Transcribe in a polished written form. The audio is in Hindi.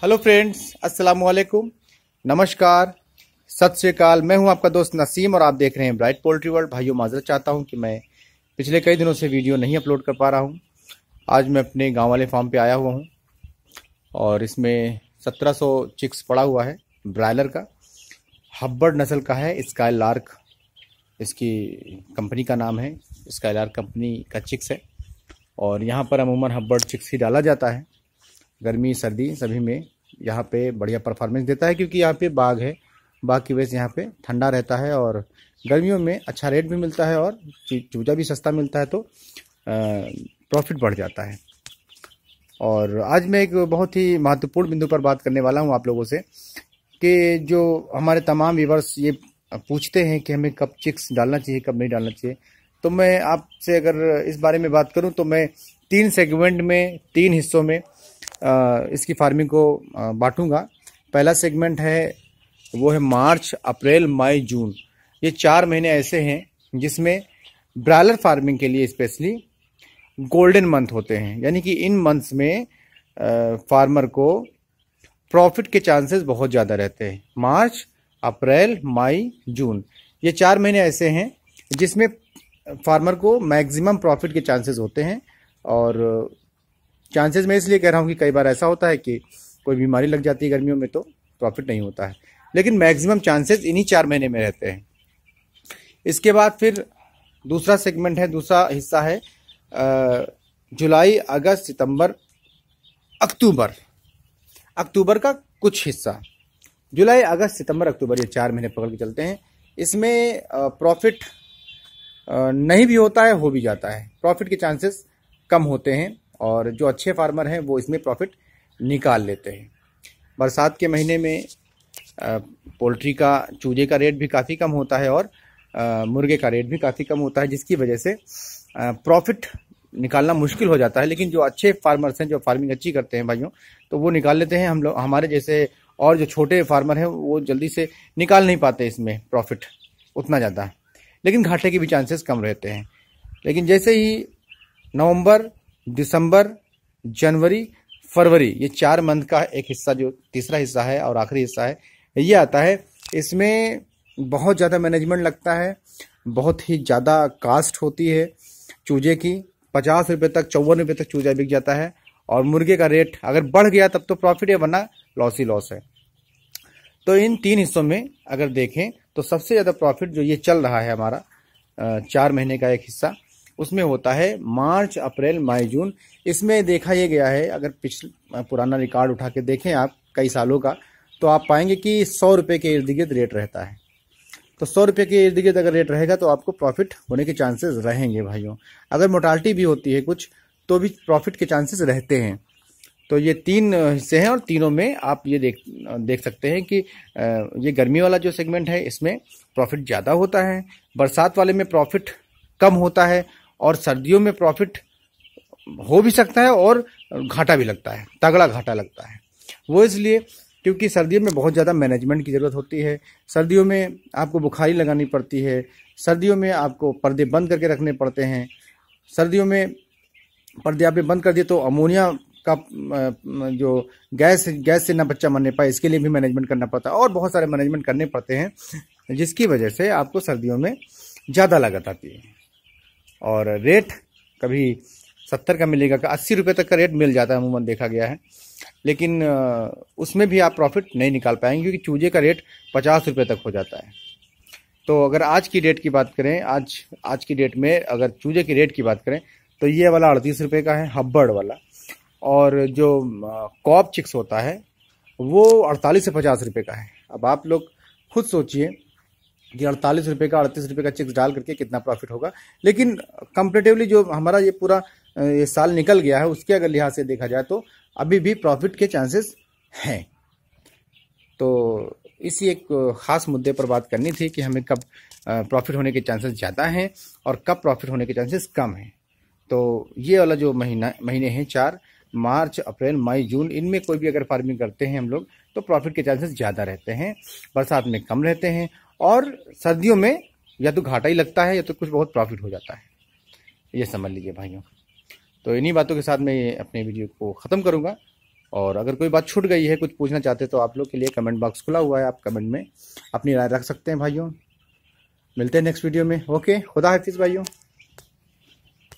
हेलो फ्रेंड्स, अस्सलाम वालेकुम, नमस्कार, सत श्री अकाल। मैं हूं आपका दोस्त नसीम और आप देख रहे हैं ब्राइट पोल्ट्री वर्ल्ड। भाइयों, माजरत चाहता हूं कि मैं पिछले कई दिनों से वीडियो नहीं अपलोड कर पा रहा हूं। आज मैं अपने गांव वाले फार्म पे आया हुआ हूं और इसमें 1700 चिक्स पड़ा हुआ है। ब्रायलर का हब्बर्ड नस्ल का है, स्काईलार्क इसकी कंपनी का नाम है। स्काईलार्क कंपनी का चिक्स है और यहाँ पर अमूमन हब्बर्ड चिक्स ही डाला जाता है। गर्मी सर्दी सभी में यहाँ पे बढ़िया परफॉर्मेंस देता है, क्योंकि यहाँ पे बाग है। बाग की वजह से यहाँ पे ठंडा रहता है और गर्मियों में अच्छा रेट भी मिलता है और चूजा भी सस्ता मिलता है, तो प्रॉफिट बढ़ जाता है। और आज मैं एक बहुत ही महत्वपूर्ण बिंदु पर बात करने वाला हूँ आप लोगों से, कि जो हमारे तमाम व्यूअर्स ये पूछते हैं कि हमें कब चिक्स डालना चाहिए, कब नहीं डालना चाहिए। तो मैं आपसे अगर इस बारे में बात करूं तो मैं 3 सेगमेंट में, 3 हिस्सों में इसकी फार्मिंग को बांटूंगा। पहला सेगमेंट है वो है मार्च, अप्रैल, मई, जून। ये 4 महीने ऐसे हैं जिसमें ब्रायलर फार्मिंग के लिए स्पेशली गोल्डन मंथ होते हैं। यानी कि इन मंथ्स में फार्मर को प्रॉफिट के चांसेस बहुत ज़्यादा रहते हैं। मार्च, अप्रैल, मई, जून, ये 4 महीने ऐसे हैं जिसमें फार्मर को मैक्सिमम प्रॉफिट के चांसेस होते हैं। और चांसेस मैं इसलिए कह रहा हूँ कि कई बार ऐसा होता है कि कोई बीमारी लग जाती है गर्मियों में तो प्रॉफिट नहीं होता है, लेकिन मैक्सिमम चांसेस इन्हीं 4 महीने में रहते हैं। इसके बाद फिर दूसरा सेगमेंट है, दूसरा हिस्सा है जुलाई, अगस्त, सितंबर, अक्टूबर का कुछ हिस्सा। जुलाई, अगस्त, सितंबर, अक्टूबर, ये 4 महीने पकड़ के चलते हैं। इसमें प्रॉफिट नहीं भी होता है, हो भी जाता है। प्रॉफिट के चांसेस कम होते हैं और जो अच्छे फार्मर हैं वो इसमें प्रॉफिट निकाल लेते हैं। बरसात के महीने में पोल्ट्री का, चूजे का रेट भी काफ़ी कम होता है और मुर्गे का रेट भी काफ़ी कम होता है, जिसकी वजह से प्रॉफिट निकालना मुश्किल हो जाता है। लेकिन जो अच्छे फार्मर्स हैं, जो फार्मिंग अच्छी करते हैं भाइयों, तो वो निकाल लेते हैं। हम लोग, हमारे जैसे और जो छोटे फार्मर हैं, वो जल्दी से निकाल नहीं पाते इसमें प्रॉफिट उतना ज़्यादा, लेकिन घाटे के भी चांसेस कम रहते हैं। लेकिन जैसे ही नवंबर, दिसंबर, जनवरी, फरवरी, ये 4 मंथ का एक हिस्सा, जो तीसरा हिस्सा है और आखिरी हिस्सा है, ये आता है। इसमें बहुत ज़्यादा मैनेजमेंट लगता है, बहुत ही ज़्यादा कास्ट होती है चूजे की। 50 रुपये तक, 54 रुपये तक चूजा बिक जाता है। और मुर्गे का रेट अगर बढ़ गया तब तो प्रॉफिट है, वरना लॉस ही लॉस है। तो इन 3 हिस्सों में अगर देखें तो सबसे ज़्यादा प्रॉफिट जो ये चल रहा है हमारा 4 महीने का एक हिस्सा, उसमें होता है मार्च, अप्रैल, मई, जून। इसमें देखा ये गया है, अगर पिछले पुराना रिकॉर्ड उठा के देखें आप कई सालों का, तो आप पाएंगे कि 100 रुपये के इर्द गिर्द रेट रहता है। तो 100 रुपये के इर्द गिर्द अगर रेट रहेगा तो आपको प्रॉफिट होने के चांसेस रहेंगे भाइयों। अगर मोर्टालिटी भी होती है कुछ, तो भी प्रॉफिट के चांसेस रहते हैं। तो ये 3 हिस्से हैं और तीनों में आप ये देख सकते हैं कि ये गर्मी वाला जो सेगमेंट है इसमें प्रॉफिट ज़्यादा होता है, बरसात वाले में प्रॉफिट कम होता है, और सर्दियों में प्रॉफिट हो भी सकता है और घाटा भी लगता है, तगड़ा घाटा लगता है। वो इसलिए क्योंकि सर्दियों में बहुत ज़्यादा मैनेजमेंट की ज़रूरत होती है। सर्दियों में आपको बुखारी लगानी पड़ती है, सर्दियों में आपको पर्दे बंद करके रखने पड़ते हैं। सर्दियों में पर्दे आपने बंद कर दिए तो अमोनिया का जो गैस से ना बच्चा मरने पाए, इसके लिए भी मैनेजमेंट करना पड़ता है और बहुत सारे मैनेजमेंट करने पड़ते हैं, जिसकी वजह से आपको सर्दियों में ज़्यादा लागत आती है। और रेट कभी 70 का मिलेगा, 80 रुपये तक का रेट मिल जाता है अमूमन, देखा गया है। लेकिन उसमें भी आप प्रॉफिट नहीं निकाल पाएंगे, क्योंकि चूजे का रेट 50 रुपये तक हो जाता है। तो अगर आज की डेट की बात करें, आज की डेट में अगर चूजे की रेट की बात करें तो ये वाला 38 रुपये का है, हब्बर्ड वाला। और जो कॉप चिक्स होता है वो 48 से 50 रुपये का है। अब आप लोग खुद सोचिए कि 48 रुपये का, 38 रुपये का चिक्स डाल करके कितना प्रॉफिट होगा। लेकिन कंपेरेटिवली जो हमारा ये पूरा ये साल निकल गया है, उसके अगर लिहाज से देखा जाए तो अभी भी प्रॉफिट के चांसेस हैं। तो इसी एक ख़ास मुद्दे पर बात करनी थी कि हमें कब प्रॉफिट होने के चांसेस ज़्यादा हैं और कब प्रॉफिट होने के चांसेस कम हैं। तो ये वाला जो महीने हैं 4, मार्च, अप्रैल, मई, जून, इनमें कोई भी अगर फार्मिंग करते हैं हम लोग तो प्रॉफिट के चांसेस ज़्यादा रहते हैं, बरसात में कम रहते हैं, और सर्दियों में या तो घाटा ही लगता है या तो कुछ बहुत प्रॉफिट हो जाता है। ये समझ लीजिए भाइयों। तो इन्हीं बातों के साथ मैं अपने वीडियो को ख़त्म करूँगा और अगर कोई बात छूट गई है, कुछ पूछना चाहते तो आप लोग के लिए कमेंट बॉक्स खुला हुआ है, आप कमेंट में अपनी राय रख सकते हैं भाइयों। मिलते हैं नेक्स्ट वीडियो में। ओके, खुदा हाफिज़ भाइयों।